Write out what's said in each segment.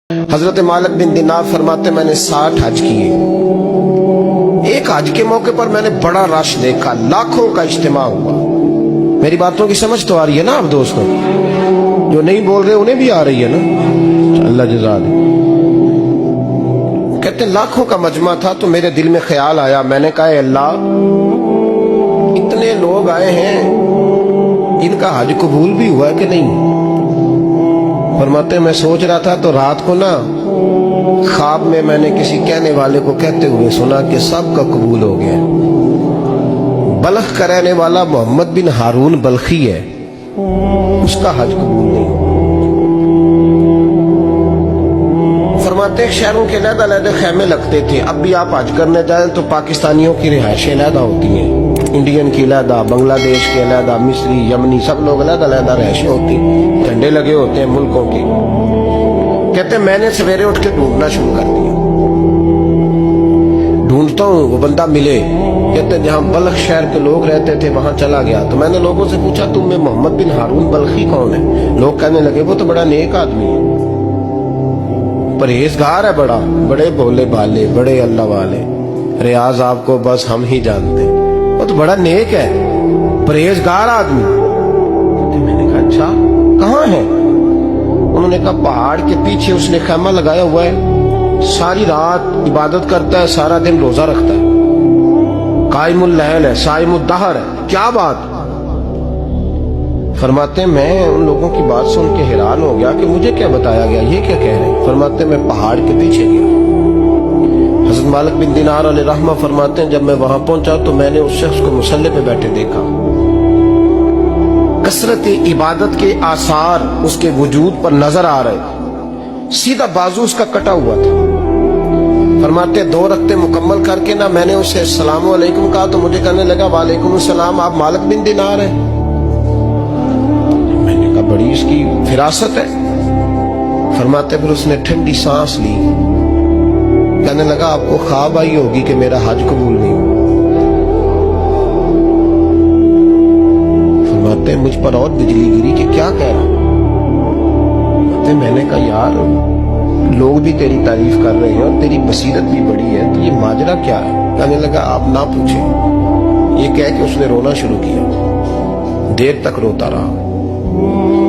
حضرت مالک بن دینار فرماتے मैंने 60 हज किए। एक हज के मौके पर मैंने बड़ा रश देखा, लाखों का इज्तिमा हुआ। मेरी बातों की समझ तो आ रही है ना आप दोस्तों? जो नहीं बोल रहे उन्हें भी आ रही है ना? अल्लाह जज़ा दे। कहते लाखों का मजमा था तो मेरे दिल में ख्याल आया, मैंने कहा अल्लाह इतने लोग आए हैं, इनका हज कबूल भी हुआ कि नहीं? फरमाते मैं सोच रहा था तो रात को ना ख्वाब में मैंने किसी कहने वाले को कहते हुए सुना कि सब का कबूल हो गया। बल्ख का रहने वाला मोहम्मद बिन हारून बल्खी है, उसका हज कबूल नहीं। फरमाते शहरों के अलग-अलग खैमे लगते थे। अब भी आप हज करने जाएं तो पाकिस्तानियों की रिहाइशें अलग होती हैं, इंडियन की अलग, बांग्लादेश के अलग, मिस्री, यमनी, सब लोग अलग-अलग रिहाइशें होती, झंडे लगे होते हैं मुल्कों के। कहते मैंने सवेरे उठ के ढूंढना शुरू कर दिया, ढूंढता हूँ वो बंदा मिले। कहते जहाँ बल्ख शहर के लोग रहते थे वहां चला गया तो मैंने लोगों से पूछा तुम में मोहम्मद बिन हारून बल्खी कौन है? लोग कहने लगे वो तो बड़ा नेक आदमी है, परहेजगार है, बड़े भोले भाले, बड़े अल्लाह वाले, रियाज आपको बस हम ही जानते हैं, वो तो बड़ा नेक है, परहेजगार आदमी। मैंने कहा अच्छा कहाँ है? उन्होंने कहा पहाड़ के पीछे उसने खैमा लगाया हुआ है, सारी रात इबादत करता है, सारा दिन रोजा रखता है, कायमुल लैल है, साइमुद दहर है। क्या बात? फरमाते मैं उन लोगों की बात सुन के हैरान हो गया कि मुझे क्या बताया गया, ये क्या कह रहे हैं? फरमाते मैं पहाड़ के पीछे गया। हज़रत मालिक बिन दीनार अलैहि रहमा फरमाते हैं जब मैं वहां पहुंचा तो मैंने उस शख्स को मुसल्ले पे बैठे देखा। कसरत इबादत के आसार उसके वजूद पर नजर आ रहे, सीधा बाजू उसका कटा हुआ था। फरमाते 2 रक्ते मुकम्मल करके ना मैंने उसे अस्सलामु अलैकुम कहा तो मुझे कहने लगा वालेकुम अस्सलाम, आप मालिक बिन दीनार हैं? मैंने कहा बड़ी इसकी फिरासत है। फरमाते फिर उसने ठंडी सांस ली, कहने लगा आपको ख्वाब आई होगी कि मेरा हज कबूल नहीं हुआ। फरमाते मुझ पर और बिजली गिरी कि क्या कह रहा? मैंने कहा यार लोग भी तेरी तारीफ कर रहे हैं और तेरी बसीरत भी बड़ी है, तो ये माजरा क्या है? कहने लगा आप ना पूछें। ये कह के उसने रोना शुरू किया, देर तक रोता रहा।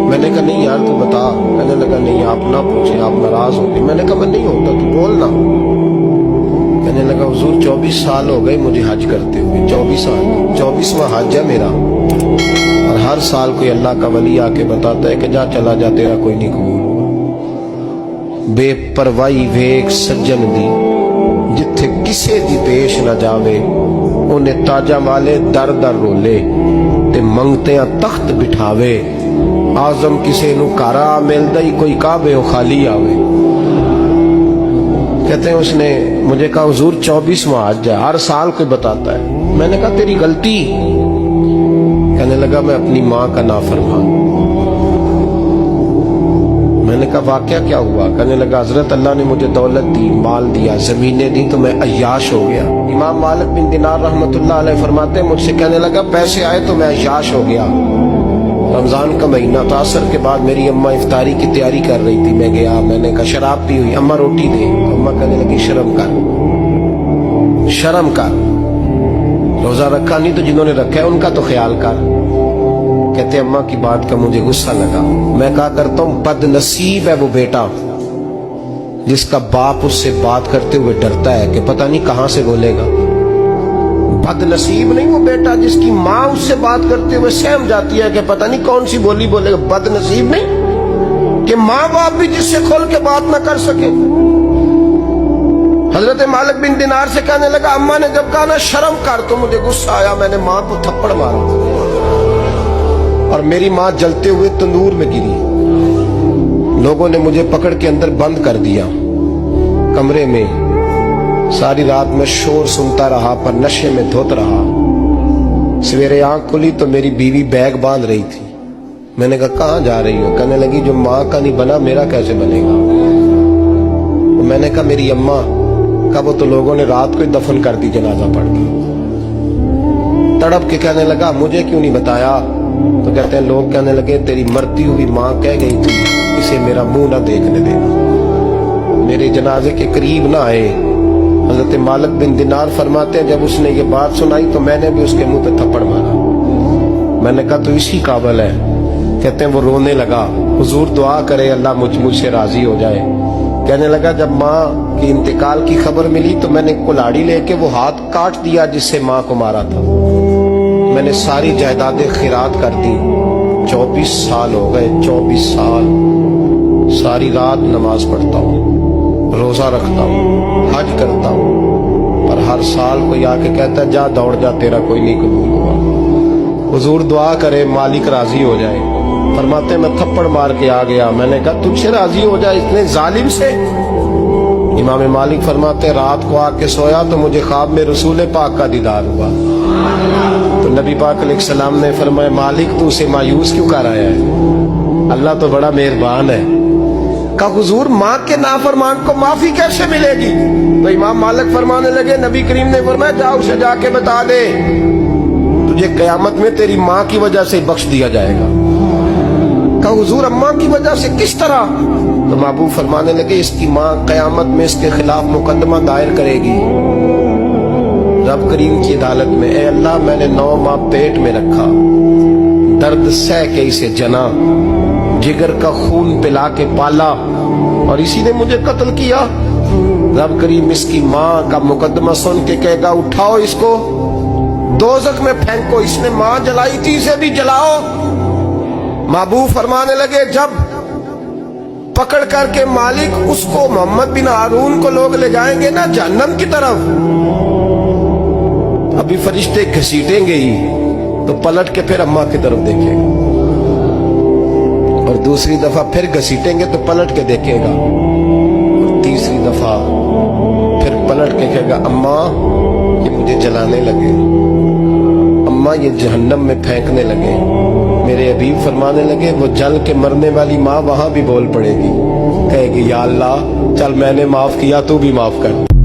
मैंने कहा नहीं यार तू बता। कहने लगा नहीं आप ना पूछें, आप नाराज हो गए। मैंने कहा मैं नहीं होता, तू बोलना। कहने लगा हुजूर 24 साल हो गए मुझे हज करते हुए, 24 साल, 24वां हज है मेरा, और हर साल कोई अल्लाह का वली आके बताता है कि जा चला जा तेरा कोई नहीं कबूल हुआ। बेपरवाही वेख सज्जन दी जिथे किसे दी पेश न जावे, उन्हें ताजा वाले दर दर रोले ते मंगते तख्त बिठावे। आजम किसे नु कारा मिलदा ही कोई काबे हो खाली आवे। कहते हैं उसने मुझे कहा हुजूर 24वां हज है, हर साल कोई बताता है। मैंने कहा तेरी गलती। कहने लगा मैं अपनी माँ का नाफरमान। मैंने कहा वाकया क्या हुआ? कहने लगा हजरत अल्लाह ने मुझे दौलत दी, माल दिया, जमीनें दी तो मैं अय्याश हो गया। इमाम मालिक बिन दीनार रहमतुल्लाह अलैह फरमाते हैं मुझसे कहने लगा पैसे आए तो मैं अय्याश हो गया। रमजान का महीना था, असर के बाद मेरी अम्मा इफ्तारी की तैयारी कर रही थी, मैं गया, मैंने कहा शराब पी हुई, अम्मा रोटी दे। अम्मा कहने लगी शर्म कर, शर्म कर, रोजा रखा नहीं तो जिन्होंने रखा है उनका तो ख्याल कर। कहते अम्मा की बात का मुझे गुस्सा लगा। मैं कहा करता हूं बदनसीब है वो बेटा जिसका बाप उससे बात करते हुए डरता है कि पता नहीं कहां से बोलेगा। बदनसीब नहीं वो बेटा जिसकी माँ उससे बात करते हुए सहम जाती है कि पता नहीं कौन सी बोली बोलेगा। बदनसीब नहीं कि माँ बाप भी जिससे खोल के बात ना कर सके। हजरत मालिक बिन दीनार से कहने लगा अम्मा ने जब कहा ना शर्म कर तो मुझे गुस्सा आया, मैंने माँ को थप्पड़ मारा और मेरी माँ जलते हुए तंदूर में गिरी। लोगों ने मुझे पकड़ के अंदर बंद कर दिया कमरे में। सारी रात में शोर सुनता रहा पर नशे में धोत रहा। सवेरे आंख खुली तो मेरी बीवी बैग बांध रही थी। मैंने कहा कहाँ जा रही हो? कहने लगी जो माँ का नहीं बना मेरा कैसे बनेगा? तो मैंने कहा मेरी अम्मा का वो तो लोगों ने रात को ही दफन कर दी जनाजा पढ़ के। तड़प के कहने लगा मुझे क्यों नहीं बताया? तो कहते हैं लोग कहने लगे तेरी मरती हुई माँ कह गई थी इसे मेरा मुंह ना देखने देना। जनाजे के करीब ना आए। हजरत मालिक बिन दिनार फरमाते हैं, जब उसने ये बात सुनाई तो मैंने भी उसके मुंह पे थप्पड़ मारा। मैंने कहा तो इसी काबिल है। कहते हैं वो रोने लगा, हुजूर दुआ करे अल्लाह मुझसे राजी हो जाए। कहने लगा जब माँ की इंतकाल की खबर मिली तो मैंने कुल्हाड़ी लेके वो हाथ काट दिया जिससे माँ को मारा था। मैंने सारी जायदादें खिरात कर दी। 24 साल हो गए, 24 साल सारी रात नमाज पढ़ता हूँ, रोजा रखता हूँ, हज करता हूँ, पर हर साल कोई आके कहता है जा दौड़ जा, तेरा कोई नहीं कबूल हुआ। हुजूर दुआ करे मालिक राजी हो जाए। फरमाते मैं थप्पड़ मार के आ गया। मैंने कहा तुझसे राजी हो जाए इतने जालिम से? इमाम मालिक फरमाते रात को आके सोया तो मुझे ख्वाब में रसूल पाक का दीदार हुआ। तो नबी पाक अलैहिस्सलाम ने फरमाया मालिक तू उसे मायूस क्यों कर आया है? अल्लाह तो बड़ा मेहरबान है। कहा हुजूर माँ के नाफरमान को माफी कैसे मिलेगी? तो इमाम मालिक फरमाने लगे नबी करीम ने फरमाया जा उसे जाके बता दे तुझे कयामत में तेरी माँ की वजह से बख्श दिया जाएगा। कहा हुजूर अम्मा की वजह से किस तरह? तो महबूब फरमाने लगे इसकी माँ कयामत में इसके खिलाफ मुकदमा दायर करेगी रब करीम की अदालत में। ए अल्लाह मैंने 9 माह पेट में रखा, दर्द सह के इसे जना, जिगर का खून पिला के पाला और इसी ने मुझे कत्ल किया। रब करीम इसकी माँ का मुकदमा सुन के कहेगा उठाओ इसको दोज़ख में फेंको, इसने माँ जलाई थी इसे भी जलाओ। महबूब फरमाने लगे जब पकड़ करके मालिक उसको मोहम्मद बिन हारून को लोग ले जाएंगे ना जहन्नम की तरफ, अभी फरिश्ते घसीटेंगे ही तो पलट के फिर अम्मा की तरफ देखेगा और दूसरी दफा फिर घसीटेंगे तो पलट के देखेगा और तीसरी दफा फिर पलट के कहेगा अम्मा ये मुझे जलाने लगे, अम्मा ये जहन्नम में फेंकने लगे। मेरे हबीब फरमाने लगे वो जल के मरने वाली माँ वहां भी बोल पड़ेगी, कहेगी या अल्लाह चल मैंने माफ किया तू भी माफ कर।